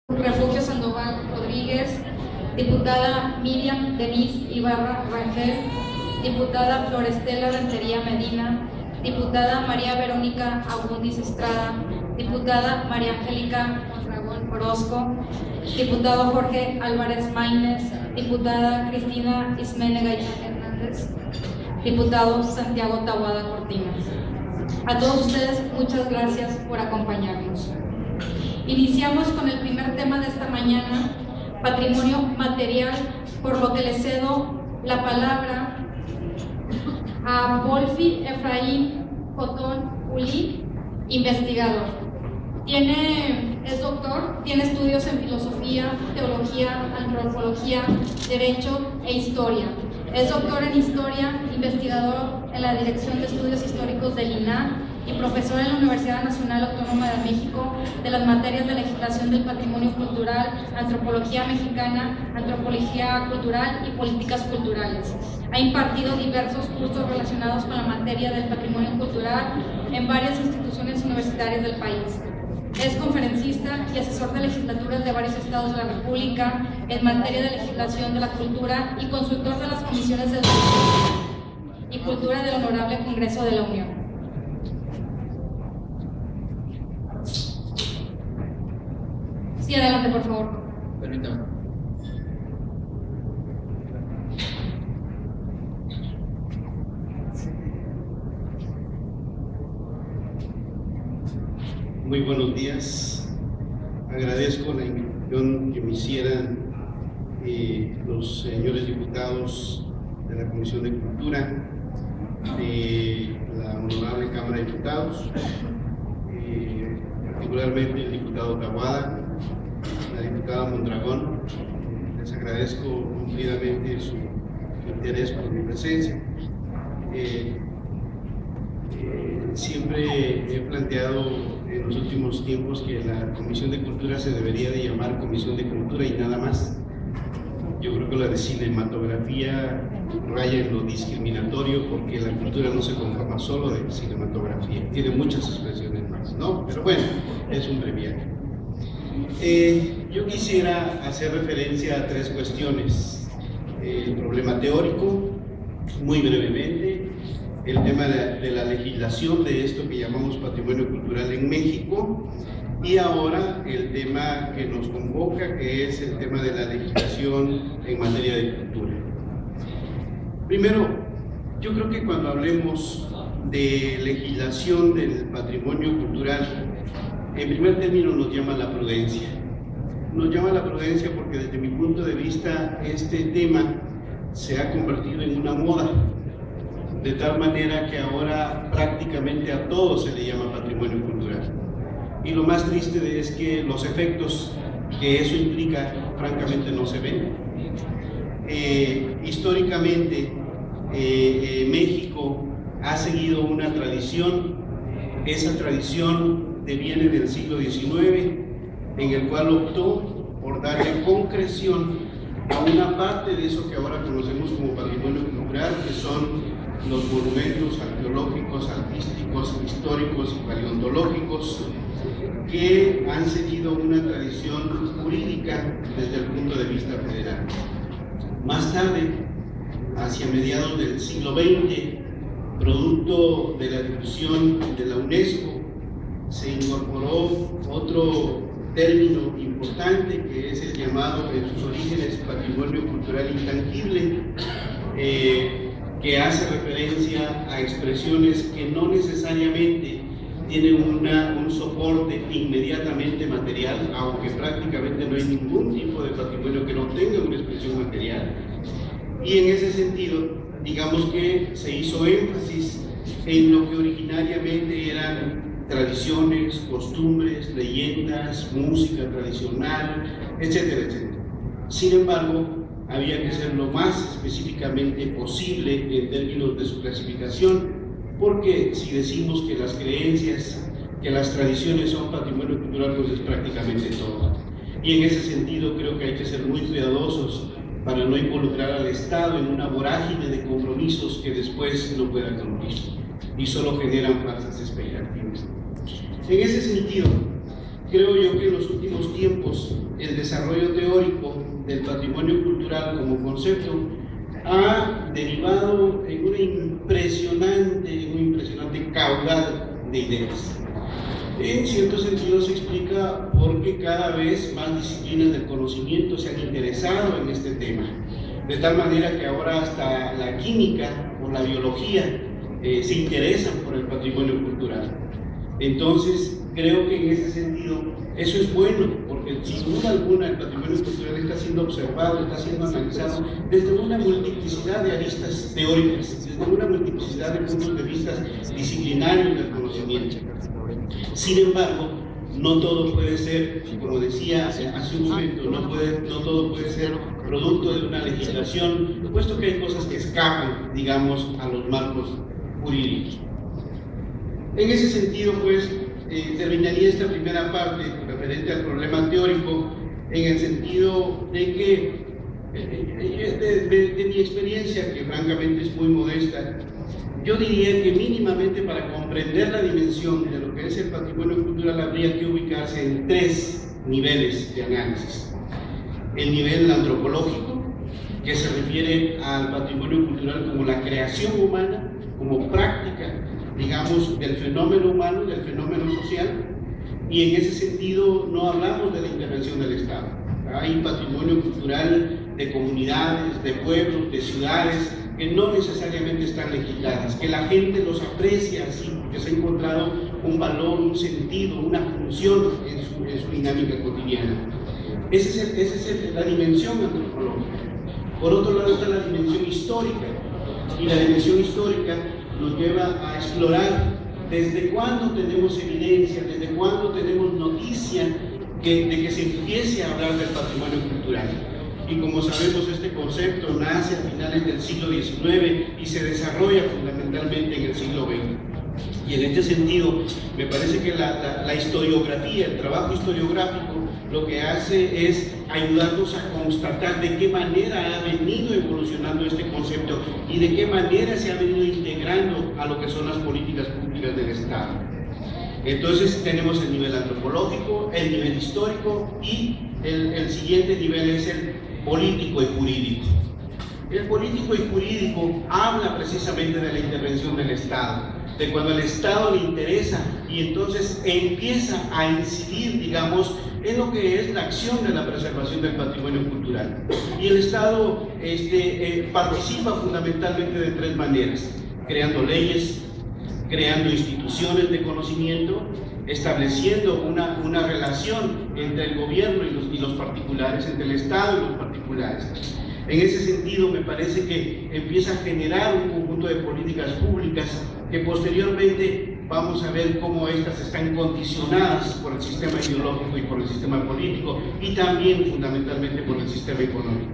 Refugio Sandoval Rodríguez, diputada Miriam Denise Ibarra Rangel, diputada Florestela Rentería Medina, diputada María Verónica Abundis Estrada, diputada María Angélica Mondragón Orozco, diputado Jorge Álvarez Maínez, diputada Cristina Ismene Hernández, diputado Santiago Taboada Cortinas. A todos ustedes, muchas gracias por acompañarnos. Iniciamos con el primer tema de esta mañana, patrimonio material, por lo que le cedo la palabra a Wolfi Efraín Cotón Uli, investigador. Es doctor, tiene estudios en filosofía, teología, antropología, derecho e historia. Es doctor en historia, investigador en la Dirección de Estudios Históricos del INAH y profesor en la Universidad Nacional Autónoma de México de las materias de legislación del patrimonio cultural, antropología mexicana, antropología cultural y políticas culturales. Ha impartido diversos cursos relacionados con la materia del patrimonio cultural en varias instituciones universitarias del país. Es conferencista y asesor de legislaturas de varios estados de la República en materia de legislación de la cultura y consultor de las comisiones de educación y cultura del Honorable Congreso de la Unión. Sí, adelante, por favor. Permítame. Muy buenos días. Agradezco la invitación que me hicieran los señores diputados de la Comisión de Cultura, de la Honorable Cámara de Diputados, particularmente el diputado Taboada, la diputada Mondragón. Les agradezco cumplidamente su interés por mi presencia. Siempre he planteado en los últimos tiempos que la Comisión de Cultura se debería de llamar Comisión de Cultura y nada más. Yo creo que la de cinematografía raya en lo discriminatorio, porque la cultura no se conforma solo de cinematografía, tiene muchas expresiones más, ¿no? Pero bueno, es un breviario. Yo quisiera hacer referencia a tres cuestiones: el problema teórico, muy brevemente, el tema de la legislación de esto que llamamos patrimonio cultural en México, y ahora el tema que nos convoca, que es el tema de la legislación en materia de cultura. Primero, yo creo que cuando hablemos de legislación del patrimonio cultural, en primer término nos llama la prudencia. Nos llama la prudencia porque desde mi punto de vista este tema se ha convertido en una moda, de tal manera que ahora prácticamente a todo se le llama patrimonio cultural. Y lo más triste es que los efectos que eso implica, francamente, no se ven. Históricamente, México ha seguido una tradición. Esa tradición deviene del siglo XIX, en el cual optó por darle concreción a una parte de eso que ahora conocemos como patrimonio cultural, que son los monumentos arqueológicos, artísticos, históricos y paleontológicos, que han seguido una tradición jurídica desde el punto de vista federal. Más tarde, hacia mediados del siglo XX, producto de la difusión de la UNESCO, se incorporó otro término importante, que es el llamado en sus orígenes patrimonio cultural intangible, que hace referencia a expresiones que no necesariamente tienen un soporte inmediatamente material, aunque prácticamente no hay ningún tipo de patrimonio que no tenga una expresión material. Y en ese sentido, digamos que se hizo énfasis en lo que originariamente eran tradiciones, costumbres, leyendas, música tradicional, etcétera, etcétera. Sin embargo, había que ser lo más específicamente posible en términos de su clasificación, porque si decimos que las creencias, que las tradiciones son patrimonio cultural, pues es prácticamente todo. Y en ese sentido creo que hay que ser muy cuidadosos para no involucrar al Estado en una vorágine de compromisos que después no puedan cumplir y solo generan falsas expectativas. En ese sentido, creo yo que en los últimos tiempos el desarrollo teórico del patrimonio cultural como concepto ha derivado en un impresionante caudal de ideas. En cierto sentido se explica porque cada vez más disciplinas del conocimiento se han interesado en este tema, de tal manera que ahora hasta la química o la biología se interesan por el patrimonio cultural. Entonces creo que en ese sentido eso es bueno, porque sin duda alguna el patrimonio cultural está siendo observado, está siendo analizado desde una multiplicidad de aristas teóricas, desde una multiplicidad de puntos de vista disciplinarios del conocimiento. Sin embargo, no todo puede ser, como decía hace un momento, no todo puede ser producto de una legislación, puesto que hay cosas que escapan, digamos, a los marcos jurídicos. En ese sentido, pues, terminaría esta primera parte referente al problema teórico en el sentido de que, de mi experiencia, que francamente es muy modesta, yo diría que mínimamente para comprender la dimensión de lo que es el patrimonio cultural habría que ubicarse en 3 niveles de análisis. El nivel antropológico, que se refiere al patrimonio cultural como la creación humana, como práctica, digamos, del fenómeno humano, del fenómeno social, y en ese sentido no hablamos de la intervención del Estado. Hay patrimonio cultural de comunidades, de pueblos, de ciudades, que no necesariamente están legisladas, que la gente los aprecia así, porque se ha encontrado un valor, un sentido, una función en su dinámica cotidiana. Esa es la dimensión antropológica. Por otro lado está la dimensión histórica, y la dimensión histórica nos lleva a explorar desde cuándo tenemos evidencia, desde cuándo tenemos noticia de que se empiece a hablar del patrimonio cultural. Y como sabemos, este concepto nace a finales del siglo XIX y se desarrolla fundamentalmente en el siglo XX. Y en este sentido, me parece que la historiografía, el trabajo historiográfico, lo que hace es ayudarnos a constatar de qué manera ha venido evolucionando este concepto y de qué manera se ha venido integrando a lo que son las políticas públicas del Estado. Entonces tenemos el nivel antropológico, el nivel histórico y el siguiente nivel es el político y jurídico. El político y jurídico habla precisamente de la intervención del Estado, de cuando el Estado le interesa y entonces empieza a incidir, digamos, en lo que es la acción de la preservación del patrimonio cultural. Y el Estado participa fundamentalmente de 3 maneras: creando leyes, creando instituciones de conocimiento, estableciendo una relación entre el gobierno y los particulares, entre el Estado y los particulares. En ese sentido, me parece que empieza a generar un conjunto de políticas públicas que posteriormente vamos a ver cómo estas están condicionadas por el sistema ideológico y por el sistema político y también fundamentalmente por el sistema económico.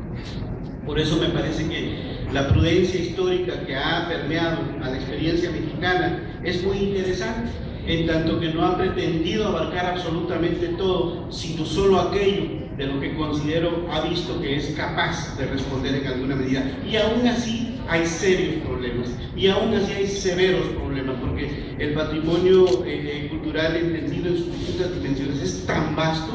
Por eso me parece que la prudencia histórica que ha permeado a la experiencia mexicana es muy interesante, en tanto que no ha pretendido abarcar absolutamente todo, sino solo aquello de lo que considero ha visto que es capaz de responder en alguna medida. Y aún así hay serios problemas, y aún así hay severos problemas, porque el patrimonio cultural entendido en sus distintas dimensiones es tan vasto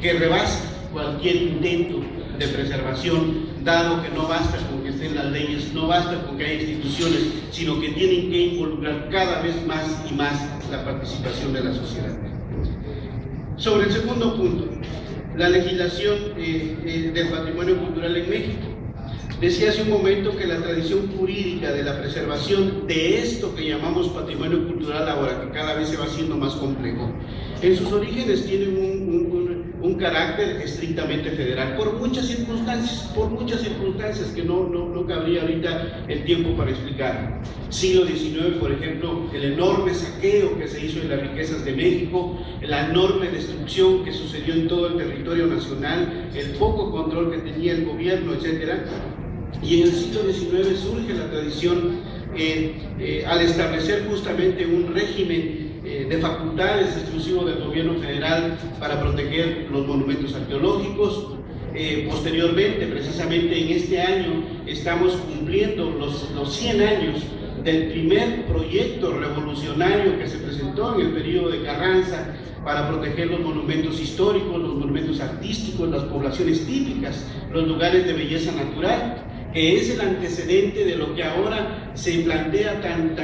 que rebasa cualquier intento de preservación, dado que no basta con que estén las leyes, no basta con que haya instituciones, sino que tienen que involucrar cada vez más y más la participación de la sociedad. Sobre el segundo punto, la legislación del patrimonio cultural en México. Decía hace un momento que la tradición jurídica de la preservación de esto que llamamos patrimonio cultural ahora, que cada vez se va haciendo más complejo, en sus orígenes tienen un carácter estrictamente federal, por muchas circunstancias que no cabría ahorita el tiempo para explicar. Siglo XIX, por ejemplo, el enorme saqueo que se hizo de las riquezas de México, la enorme destrucción que sucedió en todo el territorio nacional, el poco control que tenía el gobierno, etcétera. Y en el siglo XIX surge la tradición al establecer justamente un régimen de facultades exclusivo del gobierno federal para proteger los monumentos arqueológicos. Posteriormente, precisamente en este año, estamos cumpliendo los 100 años del primer proyecto revolucionario que se presentó en el periodo de Carranza para proteger los monumentos históricos, los monumentos artísticos, las poblaciones típicas, los lugares de belleza natural, que es el antecedente de lo que ahora se plantea tan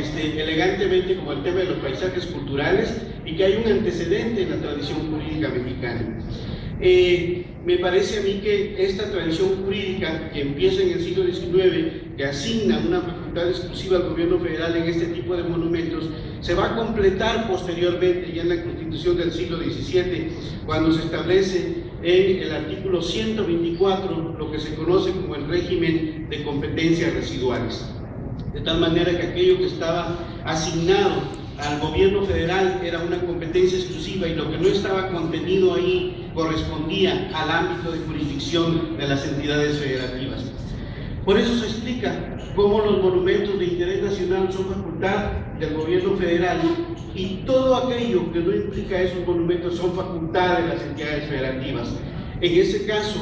elegantemente como el tema de los paisajes culturales, y que hay un antecedente en la tradición jurídica mexicana. Me parece a mí que esta tradición jurídica que empieza en el siglo XIX, que asigna una facultad exclusiva al gobierno federal en este tipo de monumentos, se va a completar posteriormente ya en la Constitución del siglo XVII, cuando se establece en el artículo 124 lo que se conoce como el régimen de competencias residuales, de tal manera que aquello que estaba asignado al gobierno federal era una competencia exclusiva, y lo que no estaba contenido ahí correspondía al ámbito de jurisdicción de las entidades federativas. Por eso se explica cómo los monumentos de interés nacional son facultad del gobierno federal, y todo aquello que no implica esos monumentos son facultad de las entidades federativas. En ese caso,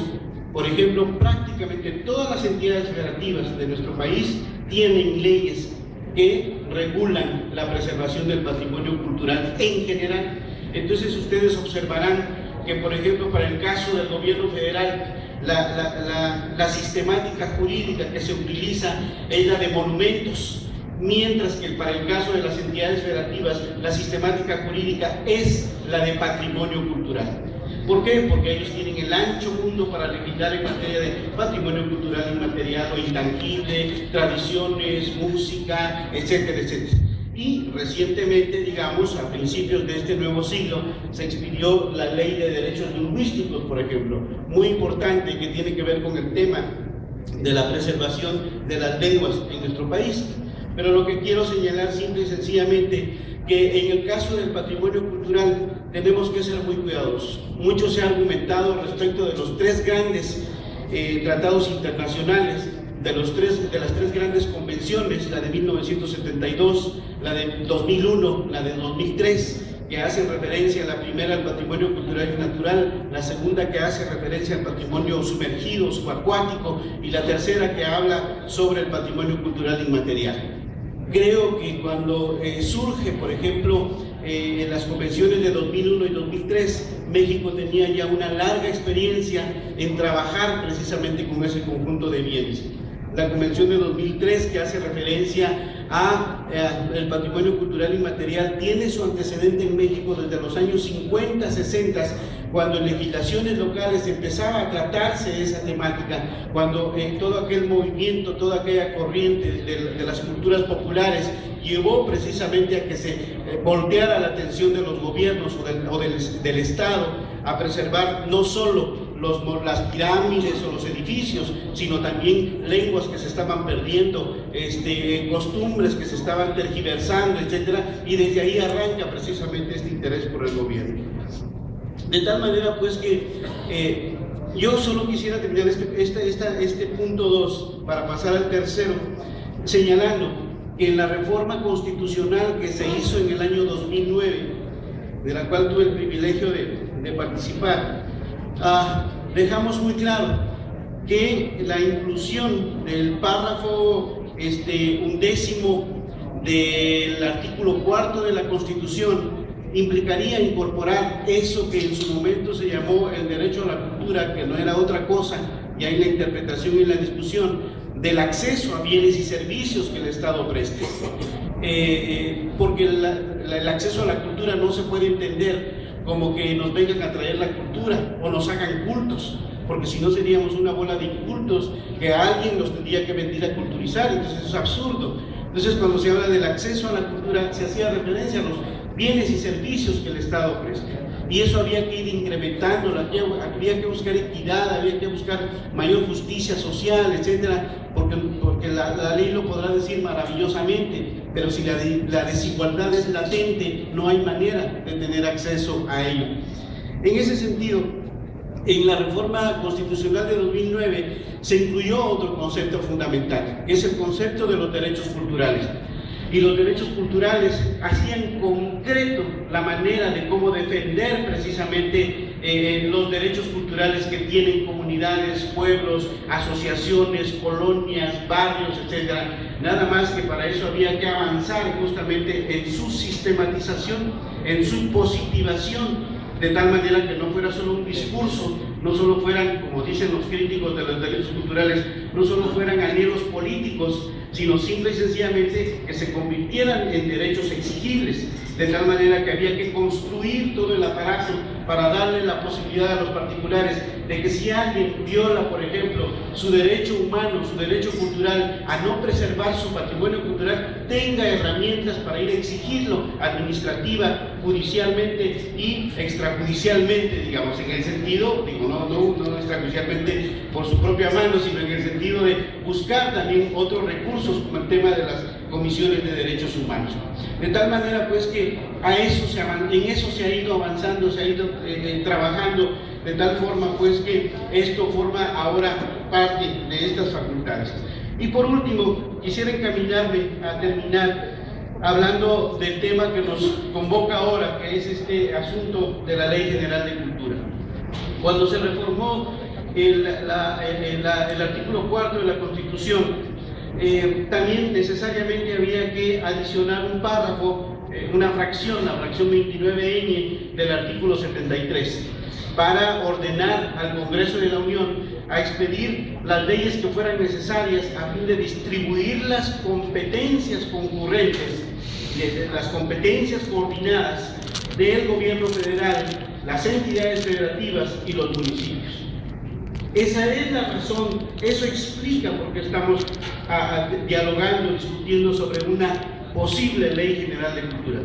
por ejemplo, prácticamente todas las entidades federativas de nuestro país tienen leyes que regulan la preservación del patrimonio cultural en general. Entonces ustedes observarán que, por ejemplo, para el caso del gobierno federal, la sistemática jurídica que se utiliza es la de monumentos, mientras que para el caso de las entidades federativas la sistemática jurídica es la de patrimonio cultural. ¿Por qué? Porque ellos tienen el ancho mundo para legislar en materia de patrimonio cultural inmaterial o intangible, tradiciones, música, etcétera, etcétera. Y recientemente, digamos, a principios de este nuevo siglo, se expidió la Ley de Derechos Lingüísticos, por ejemplo, muy importante, que tiene que ver con el tema de la preservación de las lenguas en nuestro país. Pero lo que quiero señalar simple y sencillamente, que en el caso del patrimonio cultural tenemos que ser muy cuidadosos. Mucho se ha argumentado respecto de los tres grandes tratados internacionales, de las tres grandes convenciones, la de 1972, la de 2001, la de 2003, que hacen referencia a la primera al patrimonio cultural y natural, la segunda que hace referencia al patrimonio sumergido, subacuático, y la tercera que habla sobre el patrimonio cultural inmaterial. Creo que cuando surge, por ejemplo, en las convenciones de 2001 y 2003, México tenía ya una larga experiencia en trabajar precisamente con ese conjunto de bienes. La convención de 2003, que hace referencia al patrimonio cultural inmaterial, tiene su antecedente en México desde los años 50, 60, cuando en legislaciones locales empezaba a tratarse esa temática, cuando todo aquel movimiento, toda aquella corriente de las culturas populares llevó precisamente a que se volteara la atención de los gobiernos o del Estado a preservar no solo las pirámides o los edificios, sino también lenguas que se estaban perdiendo, costumbres que se estaban tergiversando, etcétera, y desde ahí arranca precisamente este interés por el gobierno. De tal manera pues que yo solo quisiera terminar este punto 2 para pasar al tercero, señalando que en la reforma constitucional que se hizo en el año 2009, de la cual tuve el privilegio de participar, dejamos muy claro que la inclusión del párrafo 11º del artículo 4 de la Constitución implicaría incorporar eso que en su momento se llamó el derecho a la cultura, que no era otra cosa, ya en la interpretación y la discusión, del acceso a bienes y servicios que el Estado preste. Porque el acceso a la cultura no se puede entender como que nos vengan a traer la cultura o nos hagan cultos, porque si no seríamos una bola de incultos que alguien nos tendría que venir a culturizar, entonces eso es absurdo. Entonces, cuando se habla del acceso a la cultura, se hacía referencia a los bienes y servicios que el Estado presta, y eso había que ir incrementando, había que buscar equidad, había que buscar mayor justicia social, etcétera, porque la ley lo podrá decir maravillosamente, pero si la desigualdad es latente, no hay manera de tener acceso a ello. En ese sentido, en la reforma constitucional de 2009 se incluyó otro concepto fundamental, que es el concepto de los derechos culturales. Y los derechos culturales hacían concreto la manera de cómo defender precisamente los derechos culturales que tienen comunidades, pueblos, asociaciones, colonias, barrios, etc. Nada más que para eso había que avanzar justamente en su sistematización, en su positivación, de tal manera que no fuera solo un discurso, no solo fueran, como dicen los críticos de los derechos culturales, no solo fueran anhelos políticos, sino simple y sencillamente que se convirtieran en derechos exigibles, de tal manera que había que construir todo el aparato para darle la posibilidad a los particulares de que si alguien viola, por ejemplo, su derecho humano, su derecho cultural a no preservar su patrimonio cultural, tenga herramientas para ir a exigirlo administrativa, judicialmente y extrajudicialmente, digamos, en el sentido, digo, no extrajudicialmente por su propia mano, sino en el sentido de buscar también otros recursos como el tema de las comisiones de derechos humanos. De tal manera pues que en eso se ha ido avanzando, se ha ido trabajando, de tal forma pues que esto forma ahora parte de estas facultades. Y por último, quisiera encaminarme a terminar hablando del tema que nos convoca ahora, que es este asunto de la Ley General de Cultura. Cuando se reformó el artículo 4 de la Constitución, también necesariamente había que adicionar un párrafo, una fracción, la fracción 29ñ del artículo 73, para ordenar al Congreso de la Unión a expedir las leyes que fueran necesarias a fin de distribuir las competencias concurrentes, las competencias coordinadas del gobierno federal, las entidades federativas y los municipios. Esa es la razón, eso explica por qué estamos dialogando, discutiendo sobre una posible ley general de cultura.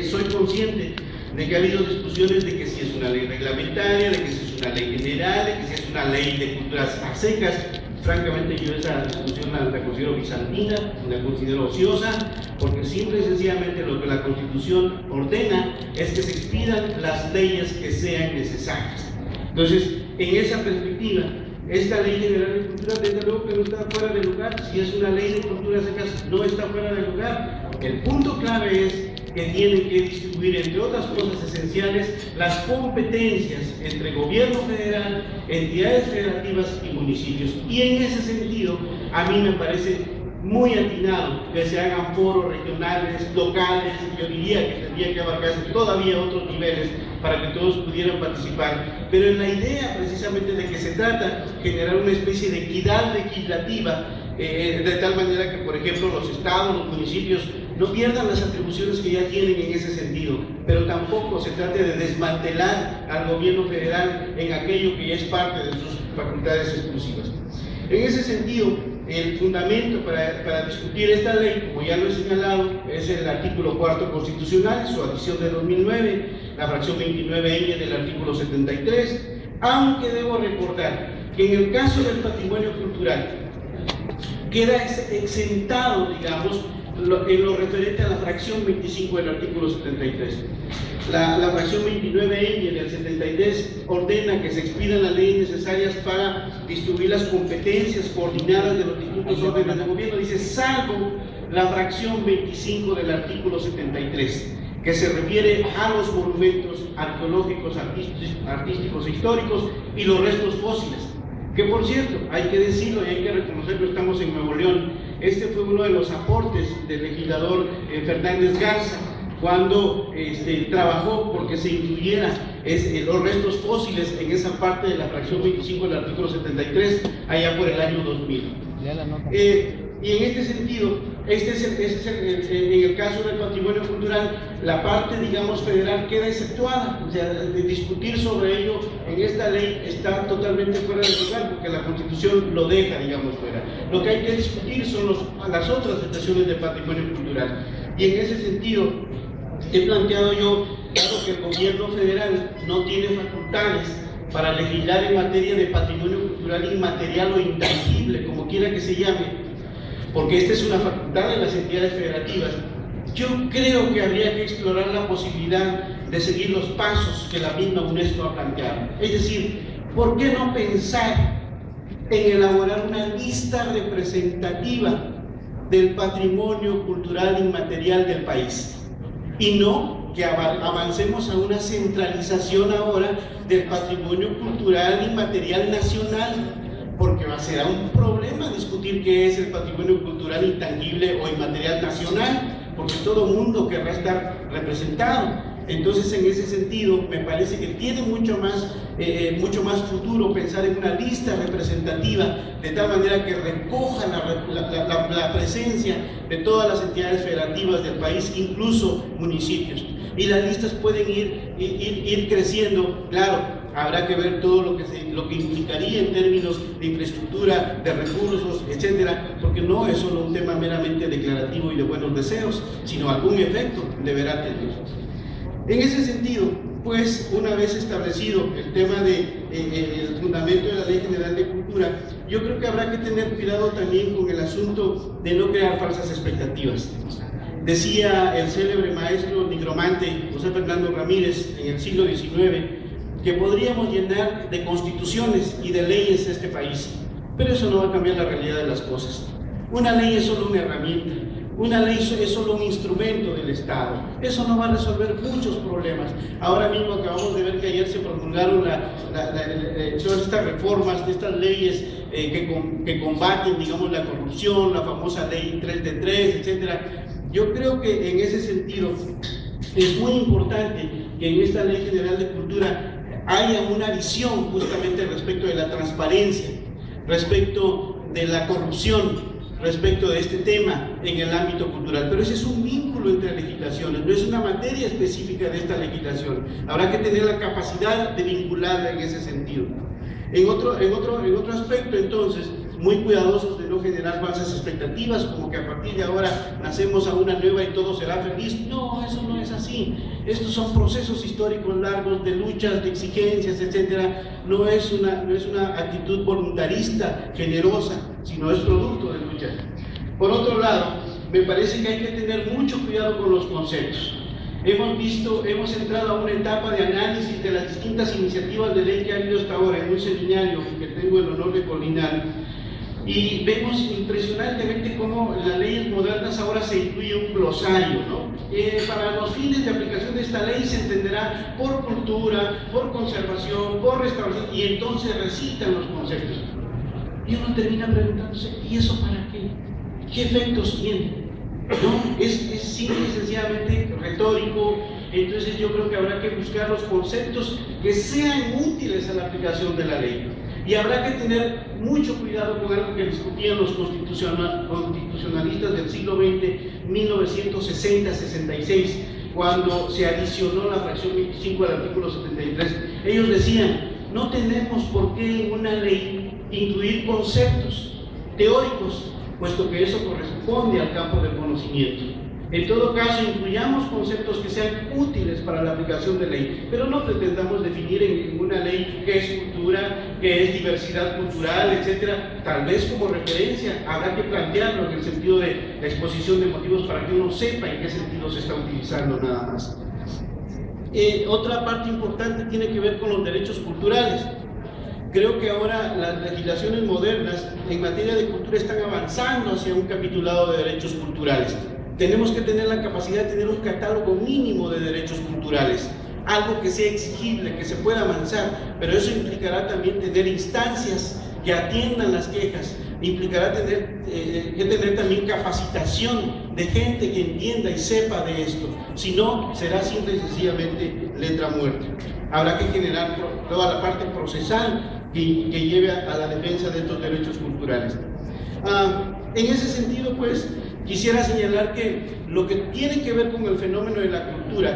Soy consciente de que ha habido discusiones de que si es una ley reglamentaria, de que si es una ley general, de que si es una ley de culturas a secas. Francamente yo esa discusión la considero bizantina, la considero ociosa, porque simple y sencillamente lo que la Constitución ordena es que se expidan las leyes que sean necesarias. Entonces, en esa perspectiva, esta Ley General de Cultura, desde luego que no está fuera de lugar. Si es una ley de culturas secas, no está fuera de lugar. El punto clave es que tienen que distribuir, entre otras cosas esenciales, las competencias entre gobierno federal, entidades federativas y municipios. Y en ese sentido, a mí me parece muy atinado que se hagan foros regionales, locales, yo diría que tendría que abarcarse todavía otros niveles para que todos pudieran participar, pero en la idea precisamente de que se trata de generar una especie de equidad legislativa, de tal manera que, por ejemplo, los estados, los municipios no pierdan las atribuciones que ya tienen en ese sentido, pero tampoco se trate de desmantelar al gobierno federal en aquello que ya es parte de sus facultades exclusivas. En ese sentido, el fundamento para discutir esta ley, como ya lo he señalado, es el artículo 4 constitucional, su adición de 2009, la fracción 29ñ del artículo 73, aunque debo recordar que en el caso del patrimonio cultural queda exentado, digamos, en lo referente a la fracción 25 del artículo 73. La fracción 29ñ del 73 ordena que se expidan las leyes necesarias para distribuir las competencias coordinadas de los distintos órdenes de gobierno, dice, salvo la fracción 25 del artículo 73, que se refiere a los monumentos arqueológicos, artísticos e históricos y los restos fósiles. Que por cierto, hay que decirlo y hay que reconocerlo, estamos en Nuevo León. Este fue uno de los aportes del legislador Fernández Garza, cuando trabajó porque se incluyera los restos fósiles en esa parte de la fracción 25 del artículo 73, allá por el año 2000. Y en este sentido, en el caso del patrimonio cultural, la parte, digamos, federal queda exceptuada, o sea, de discutir sobre ello en esta ley está totalmente fuera de lugar, porque la Constitución lo deja, digamos, fuera. Lo que hay que discutir son las otras expresiones de patrimonio cultural. Y en ese sentido, he planteado yo, dado que el gobierno federal no tiene facultades para legislar en materia de patrimonio cultural inmaterial o intangible, como quiera que se llame, porque esta es una facultad de las entidades federativas, yo creo que habría que explorar la posibilidad de seguir los pasos que la misma UNESCO ha planteado. Es decir, ¿por qué no pensar en elaborar una lista representativa del patrimonio cultural inmaterial del país? Y no que avancemos a una centralización ahora del patrimonio cultural y material nacional, porque será un problema discutir qué es el patrimonio cultural intangible o inmaterial nacional, porque todo mundo querrá estar representado. Entonces, en ese sentido, me parece que tiene mucho más futuro pensar en una lista representativa, de tal manera que recoja la presencia de todas las entidades federativas del país, incluso municipios. Y las listas pueden ir creciendo, claro. Habrá que ver todo lo que implicaría en términos de infraestructura, de recursos, etcétera, porque no es solo un tema meramente declarativo y de buenos deseos, sino algún efecto deberá tener. En ese sentido, pues, una vez establecido el tema del fundamento de la Ley General de Cultura, yo creo que habrá que tener cuidado también con el asunto de no crear falsas expectativas. Decía el célebre maestro nigromante José Fernando Ramírez en el siglo XIX, que podríamos llenar de constituciones y de leyes este país, pero eso no va a cambiar la realidad de las cosas. Una ley es solo una herramienta, una ley es solo un instrumento del Estado, eso no va a resolver muchos problemas. Ahora mismo acabamos de ver que ayer se promulgaron todas estas reformas, de estas leyes que combaten, digamos, la corrupción, la famosa ley 3 de 3, etcétera. Yo creo que en ese sentido es muy importante que en esta Ley General de Cultura haya una visión justamente respecto de la transparencia, respecto de la corrupción, respecto de este tema en el ámbito cultural. Pero ese es un vínculo entre legislaciones, no es una materia específica de esta legislación. Habrá que tener la capacidad de vincularla en ese sentido. En otro aspecto, entonces, muy cuidadosos de no generar falsas expectativas, como que a partir de ahora nacemos a una nueva y todo será feliz. No, eso no es así. Estos son procesos históricos largos de luchas, de exigencias, etcétera. No es una actitud voluntarista, generosa, sino es producto de luchas. Por otro lado, me parece que hay que tener mucho cuidado con los conceptos. Hemos entrado a una etapa de análisis de las distintas iniciativas de ley que ha habido hasta ahora en un seminario que tengo el honor de coordinar. Y vemos impresionantemente cómo en las leyes modernas ahora se incluye un glosario, ¿no? Para los fines de aplicación de esta ley se entenderá por cultura, por conservación, por restauración, y entonces recitan los conceptos. Y uno termina preguntándose, ¿y eso para qué? ¿Qué efectos tiene? ¿No? Es simple y sencillamente retórico. Entonces yo creo que habrá que buscar los conceptos que sean útiles a la aplicación de la ley. Y habrá que tener mucho cuidado con algo que discutían los constitucionalistas del siglo XX, 1960-66, cuando se adicionó la fracción 25 al artículo 73. Ellos decían, no tenemos por qué en una ley incluir conceptos teóricos, puesto que eso corresponde al campo del conocimiento. En todo caso, incluyamos conceptos que sean útiles para la aplicación de ley, pero no pretendamos definir en una ley qué es cultura, qué es diversidad cultural, etcétera. Tal vez como referencia habrá que plantearlo en el sentido de la exposición de motivos para que uno sepa en qué sentido se está utilizando nada más. Otra parte importante tiene que ver con los derechos culturales. Creo que ahora las legislaciones modernas en materia de cultura están avanzando hacia un capitulado de derechos culturales. Tenemos que tener la capacidad de tener un catálogo mínimo de derechos culturales, algo que sea exigible, que se pueda avanzar, pero eso implicará también tener instancias que atiendan las quejas, implicará tener también capacitación de gente que entienda y sepa de esto, si no, será simple y sencillamente letra muerta. Habrá que generar toda la parte procesal que lleve a la defensa de estos derechos culturales. En ese sentido, pues, quisiera señalar que lo que tiene que ver con el fenómeno de la cultura,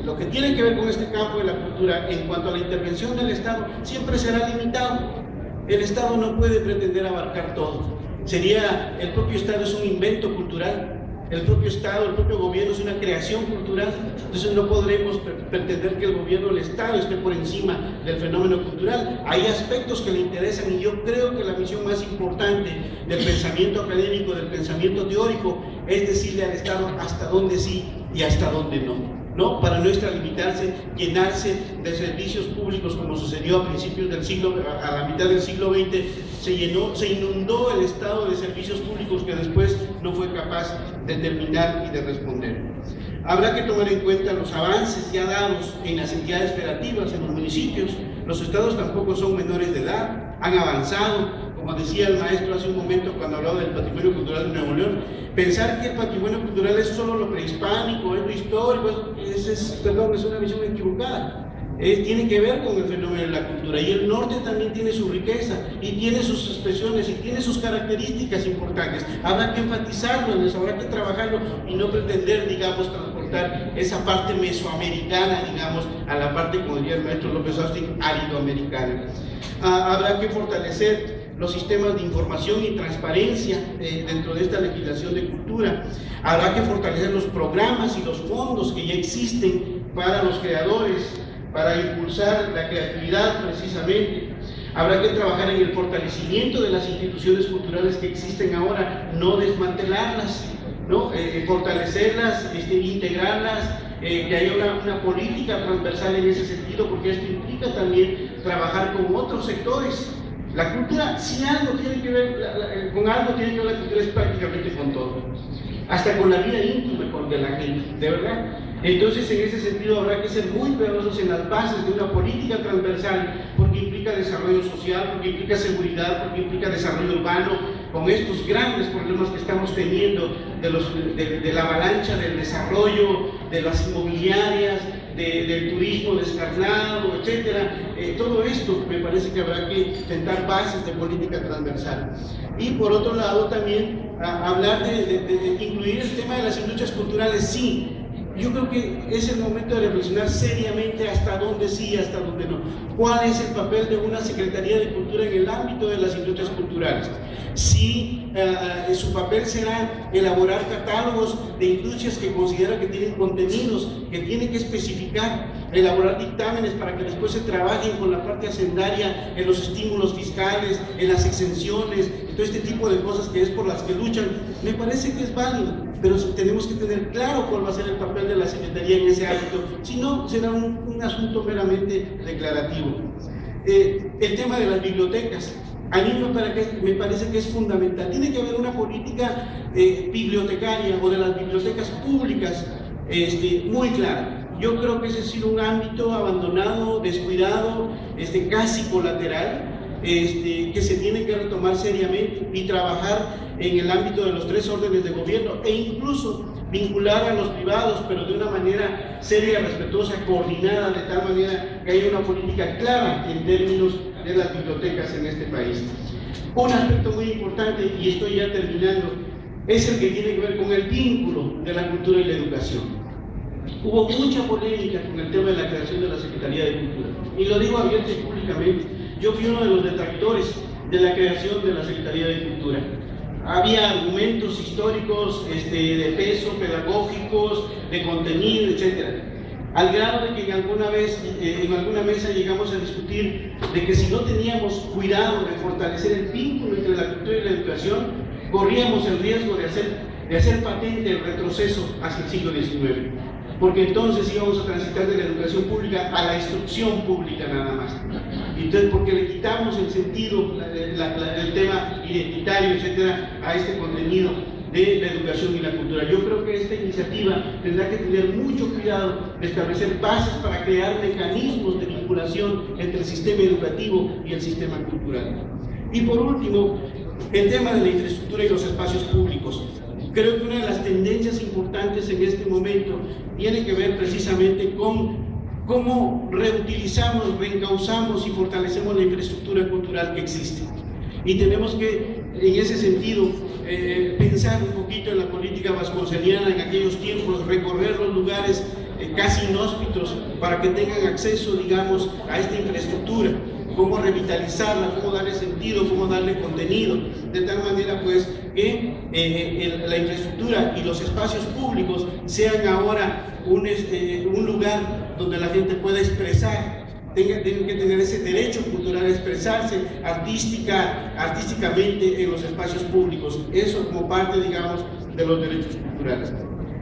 lo que tiene que ver con este campo de la cultura en cuanto a la intervención del Estado, siempre será limitado. El Estado no puede pretender abarcar todo. El propio Estado es un invento cultural. El propio Estado, el propio gobierno es una creación cultural, entonces no podremos pretender que el gobierno, el Estado esté por encima del fenómeno cultural. Hay aspectos que le interesan y yo creo que la misión más importante del pensamiento académico, del pensamiento teórico, es decirle al Estado hasta dónde sí y hasta dónde no. ¿no? Para no extralimitarse, llenarse de servicios públicos como sucedió a principios del siglo, a la mitad del siglo XX, se inundó el estado de servicios públicos que después no fue capaz de terminar y de responder. Habrá que tomar en cuenta los avances ya dados en las entidades federativas, en los municipios. Los estados tampoco son menores de edad, han avanzado, como decía el maestro hace un momento cuando hablaba del patrimonio cultural de Nuevo León. Pensar que el patrimonio cultural es solo lo prehispánico, es lo histórico, es una visión equivocada. Tiene que ver con el fenómeno de la cultura, y el norte también tiene su riqueza y tiene sus expresiones y tiene sus características importantes. Habrá que enfatizarlo, habrá que trabajarlo y no pretender, digamos, transportar esa parte mesoamericana, digamos, a la parte, como diría el maestro López Austin, árido-americana. Habrá que fortalecer los sistemas de información y transparencia dentro de esta legislación de cultura. Habrá que fortalecer los programas y los fondos que ya existen para los creadores, para impulsar la creatividad precisamente. Habrá que trabajar en el fortalecimiento de las instituciones culturales que existen ahora, no desmantelarlas, ¿no? Fortalecerlas, integrarlas, que haya una política transversal en ese sentido, porque esto implica también trabajar con otros sectores. La cultura, si algo tiene que ver, con algo tiene que ver la cultura, es prácticamente con todo, hasta con la vida íntima de la gente, de verdad. Entonces, en ese sentido, habrá que ser muy cuidadosos en las bases de una política transversal, porque implica desarrollo social, porque implica seguridad, porque implica desarrollo urbano, con estos grandes problemas que estamos teniendo de la avalancha del desarrollo, de las inmobiliarias, del turismo descarnado, etcétera. Todo esto me parece que habrá que sentar bases de política transversal. Y por otro lado también hablar de incluir el tema de las industrias culturales. Sí, yo creo que es el momento de reflexionar seriamente hasta dónde sí y hasta dónde no. ¿Cuál es el papel de una Secretaría de Cultura en el ámbito de las industrias culturales? Si su papel será elaborar catálogos de industrias que considera que tienen contenidos, que tienen que especificar, elaborar dictámenes para que después se trabajen con la parte hacendaria en los estímulos fiscales, en las exenciones, todo este tipo de cosas que es por las que luchan. Me parece que es válido, pero tenemos que tener claro cuál va a ser el papel de la Secretaría en ese ámbito, si no será un asunto meramente declarativo. El tema de las bibliotecas, a mí me parece que es fundamental. Tiene que haber una política bibliotecaria o de las bibliotecas públicas muy clara. Yo creo que ese ha sido un ámbito abandonado, descuidado, casi colateral, que se tiene que retomar seriamente y trabajar en el ámbito de los 3 órdenes de gobierno, e incluso vincular a los privados, pero de una manera seria, respetuosa, coordinada, de tal manera que haya una política clara en términos de las bibliotecas en este país. Un aspecto muy importante, y estoy ya terminando, es el que tiene que ver con el vínculo de la cultura y la educación. Hubo mucha polémica con el tema de la creación de la Secretaría de Cultura, y lo digo abierto y públicamente. Yo fui uno de los detractores de la creación de la Secretaría de Cultura. Había argumentos históricos de peso, pedagógicos, de contenido, etc. Al grado de que en alguna mesa llegamos a discutir de que si no teníamos cuidado de fortalecer el vínculo entre la cultura y la educación, corríamos el riesgo de hacer patente el retroceso hacia el siglo XIX. Porque entonces íbamos a transitar de la educación pública a la instrucción pública nada más. Entonces, porque le quitamos el sentido, el tema identitario, etcétera, a este contenido de la educación y la cultura. Yo creo que esta iniciativa tendrá que tener mucho cuidado de establecer bases para crear mecanismos de vinculación entre el sistema educativo y el sistema cultural. Y por último, el tema de la infraestructura y los espacios públicos. Creo que una de las tendencias importantes en este momento tiene que ver precisamente con cómo reutilizamos, reencauzamos y fortalecemos la infraestructura cultural que existe. Y tenemos que, en ese sentido, pensar un poquito en la política vasconceliana en aquellos tiempos, recorrer los lugares casi inhóspitos para que tengan acceso, digamos, a esta infraestructura. Cómo revitalizarla, cómo darle sentido, cómo darle contenido, de tal manera pues que la infraestructura y los espacios públicos sean ahora un lugar donde la gente pueda expresar, tienen que tener ese derecho cultural a expresarse artísticamente en los espacios públicos, eso como parte, digamos, de los derechos culturales.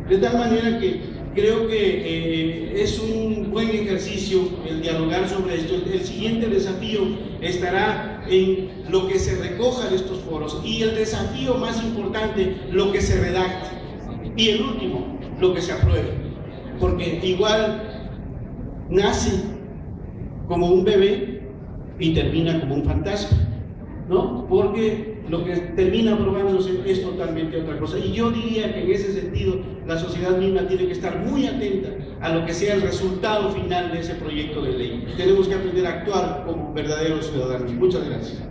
De tal manera que creo que es un buen ejercicio el dialogar sobre esto. El siguiente desafío estará en lo que se recoja de estos foros, y el desafío más importante, lo que se redacte, y el último, lo que se apruebe, porque igual nace como un bebé y termina como un fantasma, ¿no? Porque lo que termina aprobándose es totalmente otra cosa. Y yo diría que en ese sentido la sociedad misma tiene que estar muy atenta a lo que sea el resultado final de ese proyecto de ley. Tenemos que aprender a actuar como verdaderos ciudadanos. Muchas gracias.